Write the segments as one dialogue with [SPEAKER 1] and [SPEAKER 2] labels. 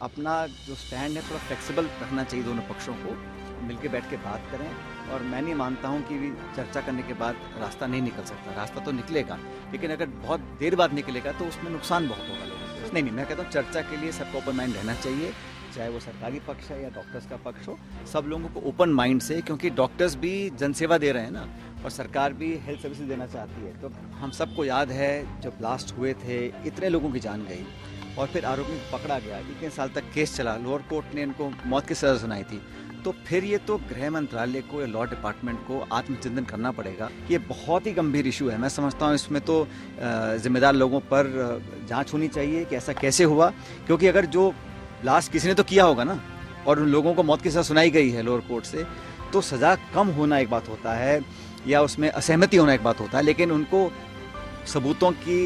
[SPEAKER 1] अपना जो स्टैंड है थोड़ा फ्लेक्सिबल रखना चाहिए, दोनों पक्षों को मिलके बैठ के बात करें। और मैं नहीं मानता हूं कि चर्चा करने के बाद रास्ता नहीं निकल सकता, रास्ता तो निकलेगा, लेकिन अगर बहुत देर बाद निकलेगा तो उसमें नुकसान बहुत होगा लोगों को। नहीं, मैं कहता हूँ चर्चा के लिए सबको ओपन माइंड रहना चाहिए, चाहे वो सरकारी पक्ष है या डॉक्टर्स का पक्ष हो, सब लोगों को ओपन माइंड से, क्योंकि डॉक्टर्स भी जनसेवा दे रहे हैं ना, और सरकार भी हेल्थ सर्विसेज देना चाहती है। तो हम सबको याद है जब ब्लास्ट हुए थे इतने लोगों की जान गई और फिर आरोपी पकड़ा गया, इतने साल तक केस चला, लोअर कोर्ट ने इनको मौत की सज़ा सुनाई थी। तो फिर ये तो गृह मंत्रालय को या लॉ डिपार्टमेंट को आत्मचिंतन करना पड़ेगा। ये बहुत ही गंभीर इशू है। मैं समझता हूँ इसमें तो जिम्मेदार लोगों पर जांच होनी चाहिए कि ऐसा कैसे हुआ, क्योंकि अगर जो ब्लास्ट किसी ने तो किया होगा ना और उन लोगों को मौत की सज़ा सुनाई गई है लोअर कोर्ट से, तो सज़ा कम होना एक बात होता है या उसमें असहमति होना एक बात होता है, लेकिन उनको सबूतों की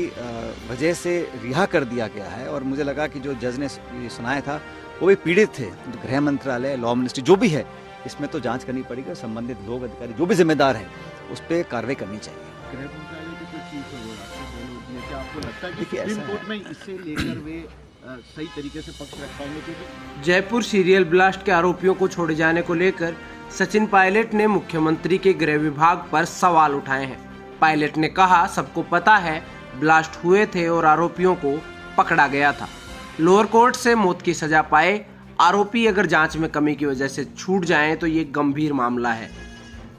[SPEAKER 1] वजह से रिहा कर दिया गया है। और मुझे लगा कि जो जज ने सुनाया था वो भी पीड़ित थे। गृह मंत्रालय, लॉ मिनिस्ट्री जो भी है, इसमें तो जांच करनी पड़ेगी। संबंधित लोग, अधिकारी जो भी जिम्मेदार हैं उस पर कार्रवाई करनी चाहिए।
[SPEAKER 2] गृह मंत्रालय की कोई चीफ है, क्या आपको लगता है कि सुप्रीम कोर्ट में इससे लेकर वे सही तरीके से पक्ष रख पाएंगे? क्योंकि
[SPEAKER 3] जयपुर सीरियल ब्लास्ट के आरोपियों को छोड़े जाने को लेकर सचिन पायलट ने मुख्यमंत्री के गृह विभाग पर सवाल उठाए हैं। पायलट ने कहा, सबको पता है ब्लास्ट हुए थे और आरोपियों को पकड़ा गया था। लोअर कोर्ट से मौत की सजा पाए आरोपी अगर जांच में कमी की वजह से छूट जाएं तो ये गंभीर मामला है।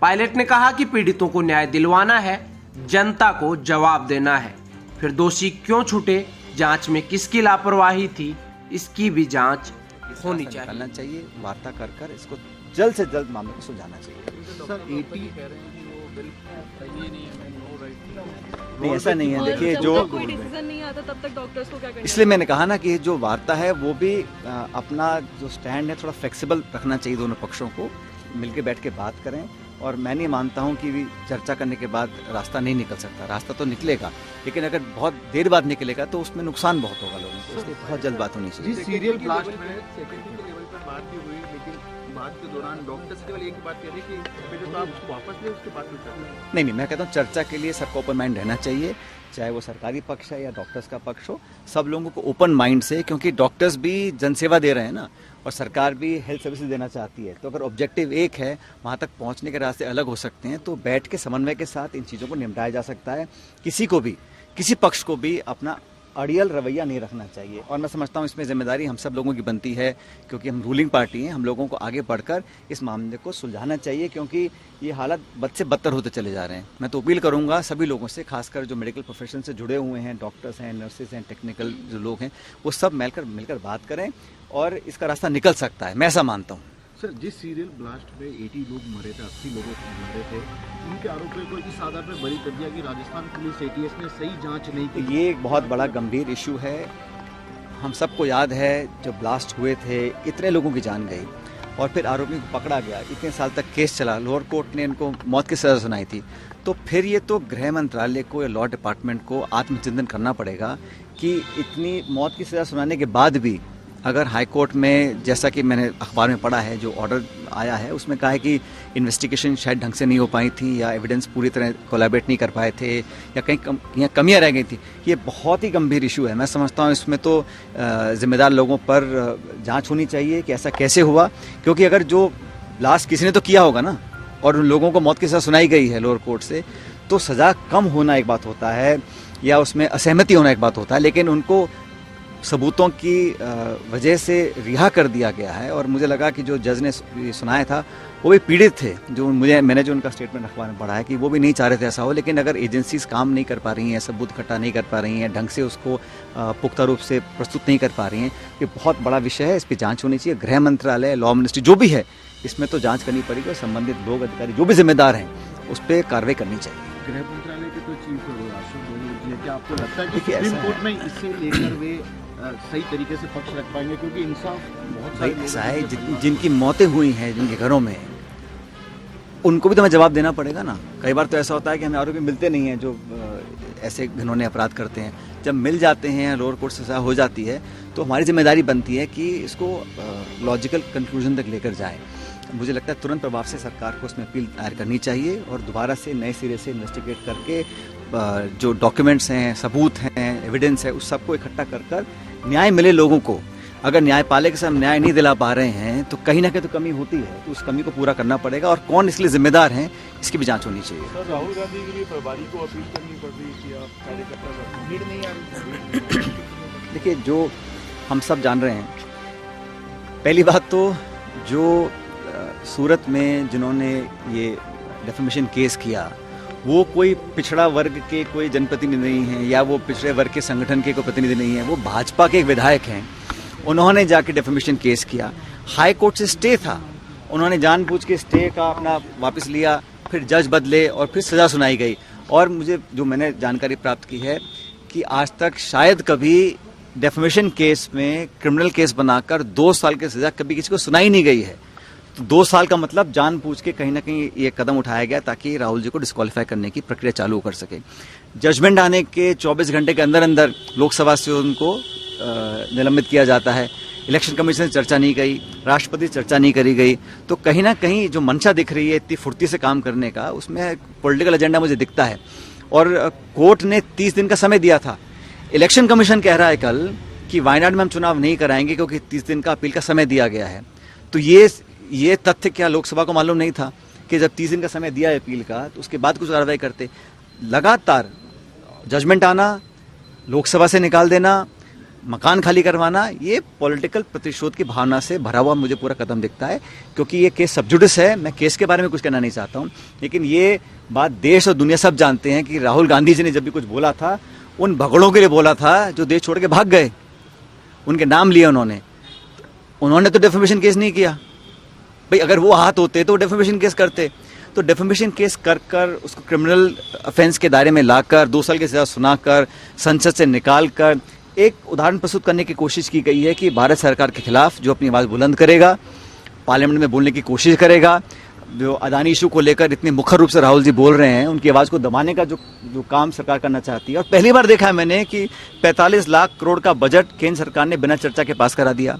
[SPEAKER 3] पायलट ने कहा कि पीड़ितों को न्याय दिलवाना है, जनता को जवाब देना है। फिर दोषी क्यों छूटे, जांच में किसकी लापरवाही थी, इसकी भी जांच होनी चाहिए।
[SPEAKER 1] वार्ता कर कर इसको जल्द से जल्द मामले को सुलझाना चाहिए।
[SPEAKER 2] सर,
[SPEAKER 1] नहीं, ऐसा नहीं है। देखिए, जो
[SPEAKER 4] कोई डिसीजन नहीं आता तब तक डॉक्टर्स को क्या करना,
[SPEAKER 1] इसलिए मैंने कहा ना कि जो वार्ता है वो भी अपना जो स्टैंड है थोड़ा फ्लेक्सिबल रखना चाहिए, दोनों पक्षों को मिलके बैठ के बात करें। और मैं नहीं मानता हूं कि चर्चा करने के बाद रास्ता नहीं निकल सकता, रास्ता तो निकलेगा, लेकिन अगर बहुत देर बाद निकलेगा तो उसमें नुकसान बहुत होगा लोगों को। इसलिए बहुत जल्द बात होनी चाहिए।
[SPEAKER 2] जिस सीरियल ब्लास्ट में सेक्रेटरी के लेवल पर बात भी हुई, लेकिन बात के दौरान डॉक्टर्स केवल एक बात कह रहे कि पहले तो आप उसको वापस ले, उसके बाद फिर चर्चा।
[SPEAKER 1] नहीं, मैं कहता हूँ चर्चा के लिए सबको ओपन माइंड रहना चाहिए, चाहे वो सरकारी पक्ष है या डॉक्टर्स का पक्ष हो, सब लोगों को ओपन माइंड से, क्योंकि डॉक्टर्स भी जनसेवा दे रहे हैं ना, और सरकार भी हेल्थ सर्विसेज देना चाहती है। तो अगर ऑब्जेक्टिव एक है, वहाँ तक पहुँचने के रास्ते अलग हो सकते हैं, तो बैठ के समन्वय के साथ इन चीज़ों को निपटाया जा सकता है। किसी को भी, किसी पक्ष को भी अपना अड़ियल रवैया नहीं रखना चाहिए। और मैं समझता हूँ इसमें जिम्मेदारी हम सब लोगों की बनती है, क्योंकि हम रूलिंग पार्टी हैं। हम लोगों को आगे बढ़कर इस मामले को सुलझाना चाहिए, क्योंकि ये हालात बद से बदतर होते चले जा रहे हैं। मैं तो अपील करूंगा सभी लोगों से, खासकर जो मेडिकल प्रोफेशन से जुड़े हुए हैं, डॉक्टर्स हैं, नर्सेज हैं, टेक्निकल जो लोग हैं, वो सब मिलकर बात करें और इसका रास्ता निकल सकता है, मैं ऐसा मानता हूँ।
[SPEAKER 2] सर, जिस सीरियल ब्लास्ट में 80 लोग मरे थे, 80 लोग मरे थे, उनके आरोपियों को इस आधार पर बरी कर दिया कि राजस्थान पुलिस ATS ने सही जांच नहीं की।
[SPEAKER 1] ये एक बहुत बड़ा गंभीर इशू है। हम सबको याद है जब ब्लास्ट हुए थे इतने लोगों की जान गई और फिर आरोपी को पकड़ा गया, इतने साल तक केस चला, लोअर कोर्ट ने इनको मौत की सज़ा सुनाई थी। तो फिर ये तो गृह मंत्रालय को या लॉ डिपार्टमेंट को आत्मचिंतन करना पड़ेगा कि इतनी मौत की सज़ा सुनाने के बाद भी अगर हाई कोर्ट में, जैसा कि मैंने अखबार में पढ़ा है, जो ऑर्डर आया है उसमें कहा है कि इन्वेस्टिगेशन शायद ढंग से नहीं हो पाई थी या एविडेंस पूरी तरह कोलैबोरेट नहीं कर पाए थे या कहीं कमियां रह गई थी। ये बहुत ही गंभीर इशू है। मैं समझता हूँ इसमें तो जिम्मेदार लोगों पर जांच होनी चाहिए कि ऐसा कैसे हुआ, क्योंकि अगर जो ब्लास्ट किसी ने तो किया होगा ना और उन लोगों को मौत की सज़ा सुनाई गई है लोअर कोर्ट से, तो सज़ा कम होना एक बात होता है या उसमें असहमति होना एक बात होता है, लेकिन उनको सबूतों की वजह से रिहा कर दिया गया है। और मुझे लगा कि जो जज ने सुनाया था वो भी पीड़ित थे। मैंने जो उनका स्टेटमेंट अखबार में पढ़ा है कि वो भी नहीं चाह रहे थे ऐसा हो, लेकिन अगर एजेंसीज काम नहीं कर पा रही हैं, सबूत इकट्ठा नहीं कर पा रही हैं, ढंग से उसको पुख्ता रूप से प्रस्तुत नहीं कर पा रही हैं, ये बहुत बड़ा विषय है। इस पर जांच होनी चाहिए। गृह मंत्रालय, लॉ मिनिस्ट्री जो भी है, इसमें तो जांच करनी पड़ेगी और संबंधित लोग, अधिकारी जो भी जिम्मेदार हैं उस पर कार्रवाई करनी चाहिए।
[SPEAKER 2] गृह मंत्रालय के तो चीफ है, क्या आपको लगता है कि
[SPEAKER 1] देखिए,
[SPEAKER 2] सुप्रीम कोर्ट में इससे लेकर वे सही तरीके से पक्ष रख पाएंगे? क्योंकि इंसाफ बहुत सारे
[SPEAKER 1] ऐसा है, जिनकी मौतें हुई हैं, जिनके घरों में, उनको भी तो हमें जवाब देना पड़ेगा ना। कई बार तो ऐसा होता है कि हमें आरोपी मिलते नहीं हैं जो ऐसे घिनौने अपराध करते हैं। जब मिल जाते हैं, लोअर कोर्ट से सजा हो जाती है, तो हमारी जिम्मेदारी बनती है कि इसको लॉजिकल कंक्लूजन तक लेकर जाए। मुझे लगता है तुरंत प्रभाव से सरकार को उसमें अपील दायर करनी चाहिए और दोबारा से नए सिरे से इन्वेस्टिगेट करके जो डॉक्यूमेंट्स हैं, सबूत हैं, एविडेंस है, उस सबको इकट्ठा कर न्याय मिले लोगों को। अगर न्यायपालिका से हम न्याय नहीं दिला पा रहे हैं तो कहीं ना कहीं तो कमी होती है, तो उस कमी को पूरा करना पड़ेगा और कौन इसके लिए जिम्मेदार हैं इसकी भी जांच होनी चाहिए।
[SPEAKER 5] सर, राहुल गांधी के लिए प्रभारी को अपील करनी पड़ रही है कि आप कार्यकर्ता का भीड़ नहीं आ रही।
[SPEAKER 1] देखिए, जो हम सब जान रहे हैं, पहली बात तो जो सूरत में जिन्होंने ये डिफेमेशन केस किया वो कोई पिछड़ा वर्ग के कोई जनप्रतिनिधि नहीं है या वो पिछड़े वर्ग के संगठन के कोई प्रतिनिधि नहीं है, वो भाजपा के एक विधायक हैं। उन्होंने जाके डिफेमेशन केस किया, हाई कोर्ट से स्टे था, उन्होंने जानबूझ के स्टे का अपना वापस लिया, फिर जज बदले और फिर सज़ा सुनाई गई। और मुझे जो मैंने जानकारी प्राप्त की है कि आज तक शायद कभी डिफेमेशन केस में क्रिमिनल केस बनाकर 2 साल की सज़ा कभी किसी को सुनाई नहीं गई है। तो 2 साल का मतलब जानबूझ के कहीं ना कहीं ये कदम उठाया गया ताकि राहुल जी को डिस्क्वालीफाई करने की प्रक्रिया चालू कर सके। जजमेंट आने के 24 घंटे के अंदर अंदर लोकसभा से उनको निलंबित किया जाता है। इलेक्शन कमीशन से चर्चा नहीं गई, राष्ट्रपति से चर्चा नहीं करी गई। तो कहीं ना कहीं जो मंशा दिख रही है इतनी फुर्ती से काम करने का, उसमें पॉलिटिकल एजेंडा मुझे दिखता है। और कोर्ट ने 30 दिन का समय दिया था। इलेक्शन कमीशन कह रहा है कल कि वायनाड में हम चुनाव नहीं कराएंगे क्योंकि 30 दिन का अपील का समय दिया गया है। तो ये तथ्य क्या लोकसभा को मालूम नहीं था कि जब 30 दिन का समय दिया है अपील का तो उसके बाद कुछ कार्रवाई करते? लगातार जजमेंट आना, लोकसभा से निकाल देना, मकान खाली करवाना, ये पॉलिटिकल प्रतिशोध की भावना से भरा हुआ मुझे पूरा कदम दिखता है। क्योंकि ये केस सब जुडिस है, मैं केस के बारे में कुछ कहना नहीं चाहता हूँ, लेकिन ये बात देश और दुनिया सब जानते हैं कि राहुल गांधी जी ने जब भी कुछ बोला था उन भगड़ों के लिए बोला था जो देश छोड़ के भाग गए, उनके नाम लिए उन्होंने तो डिफेमेशन केस नहीं किया। भाई अगर वो हाथ होते तो डिफेमेशन केस करते। तो डिफेमेशन केस कर उसको क्रिमिनल ऑफेंस के दायरे में लाकर 2 साल की सजा सुनाकर संसद से निकालकर एक उदाहरण प्रस्तुत करने की कोशिश की गई है कि भारत सरकार के खिलाफ जो अपनी आवाज़ बुलंद करेगा, पार्लियामेंट में बोलने की कोशिश करेगा। जो अदानी इशू को लेकर इतने मुखर रूप से राहुल जी बोल रहे हैं, उनकी आवाज़ को दबाने का जो काम सरकार करना चाहती है। और पहली बार देखा है मैंने कि 45 लाख करोड़ का बजट केंद्र सरकार ने बिना चर्चा के पास करा दिया।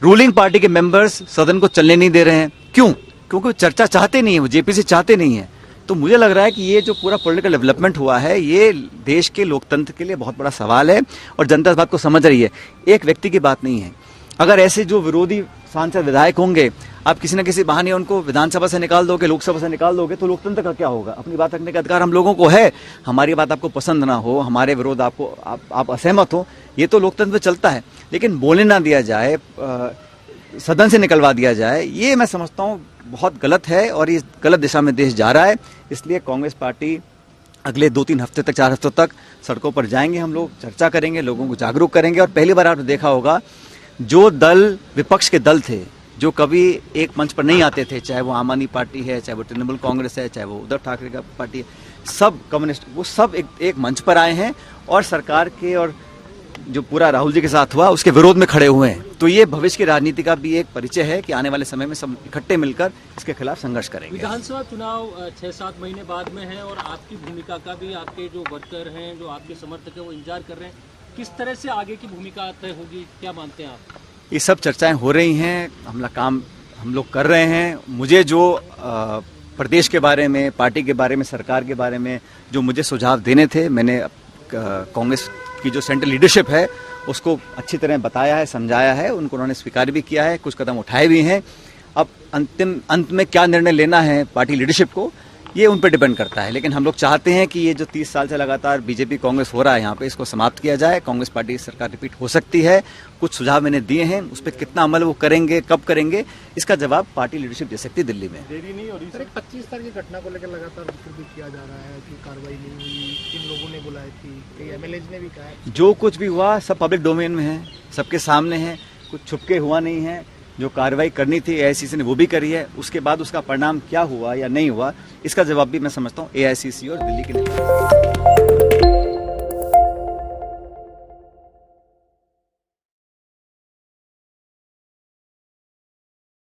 [SPEAKER 1] रूलिंग पार्टी के मेंबर्स सदन को चलने नहीं दे रहे हैं। क्यों? क्योंकि वो चर्चा चाहते नहीं है, वो जेपीसी चाहते नहीं है। तो मुझे लग रहा है कि ये जो पूरा पॉलिटिकल डेवलपमेंट हुआ है ये देश के लोकतंत्र के लिए बहुत बड़ा सवाल है और जनता इस बात को समझ रही है। एक व्यक्ति की बात नहीं है। अगर ऐसे जो विरोधी सांसद विधायक होंगे, आप किसी न किसी बहाने उनको विधानसभा से निकाल दोगे, लोकसभा से निकाल दोगे, तो लोकतंत्र का क्या होगा? अपनी बात रखने का अधिकार हम लोगों को है। हमारी बात आपको पसंद ना हो, हमारे विरोध आप असहमत हो, ये तो लोकतंत्र में चलता है। लेकिन बोलने ना दिया जाए, सदन से निकलवा दिया जाए, ये मैं समझता हूँ बहुत गलत है और ये गलत दिशा में देश जा रहा है। इसलिए कांग्रेस पार्टी अगले 2-3 हफ्ते तक, 4 हफ्तों तक सड़कों पर जाएंगे, हम लोग चर्चा करेंगे, लोगों को जागरूक करेंगे। और पहली बार आपने देखा होगा जो दल विपक्ष के दल थे, जो कभी एक मंच पर नहीं आते थे, चाहे वो आम आदमी पार्टी है, चाहे वो तृणमूल कांग्रेस है, चाहे वो उद्धव ठाकरे का पार्टी है, सब कम्युनिस्ट, वो सब एक मंच पर आए हैं और सरकार के और जो पूरा राहुल जी के साथ हुआ उसके विरोध में खड़े हुए हैं। तो ये भविष्य की राजनीति का भी एक परिचय है कि आने वाले समय में सब इकट्ठे मिलकर इसके खिलाफ संघर्ष करेंगे।
[SPEAKER 6] विधानसभा चुनाव 6-7 महीने बाद में है और आपकी भूमिका का भी आपके जो वर्कर हैं, जो आपके समर्थक हैं, वो इंतजार कर रहे हैं। किस तरह से आगे की भूमिका तय होगी, क्या मानते हैं आप?
[SPEAKER 1] ये सब चर्चाएं हो रही हैं, काम हम लोग कर रहे हैं। मुझे जो प्रदेश के बारे में, पार्टी के बारे में, सरकार के बारे में जो मुझे सुझाव देने थे, मैंने कांग्रेस की जो सेंट्रल लीडरशिप है उसको अच्छी तरह बताया है, समझाया है, उनको उन्होंने स्वीकार भी किया है, कुछ कदम उठाए भी हैं। अब अंत में क्या निर्णय लेना है पार्टी लीडरशिप को, ये उन पर डिपेंड करता है। लेकिन हम लोग चाहते हैं कि ये जो 30 साल से लगातार बीजेपी कांग्रेस हो रहा है यहाँ पे, इसको समाप्त किया जाए। कांग्रेस पार्टी सरकार रिपीट हो सकती है। कुछ सुझाव मैंने दिए हैं, उस पर कितना अमल वो करेंगे, कब करेंगे, इसका जवाब पार्टी लीडरशिप दे सकती है दिल्ली में।
[SPEAKER 5] देरी नहीं हो रही सर।
[SPEAKER 7] 25 तारीख की घटना को लेकर लगातार जिक्र भी किया जा रहा है कि कार्रवाई नहीं हुई, किन लोगों ने बुलाई थी, कई एमएलएज ने भी कहा है।
[SPEAKER 1] जो कुछ भी हुआ सब पब्लिक डोमेन में है, सबके सामने है, कुछ छुपके हुआ नहीं है। जो कार्रवाई करनी थी एआईसीसी ने वो भी करी है। उसके बाद उसका परिणाम क्या हुआ या नहीं हुआ, इसका जवाब भी मैं समझता हूँ एआईसीसी और दिल्ली के नेता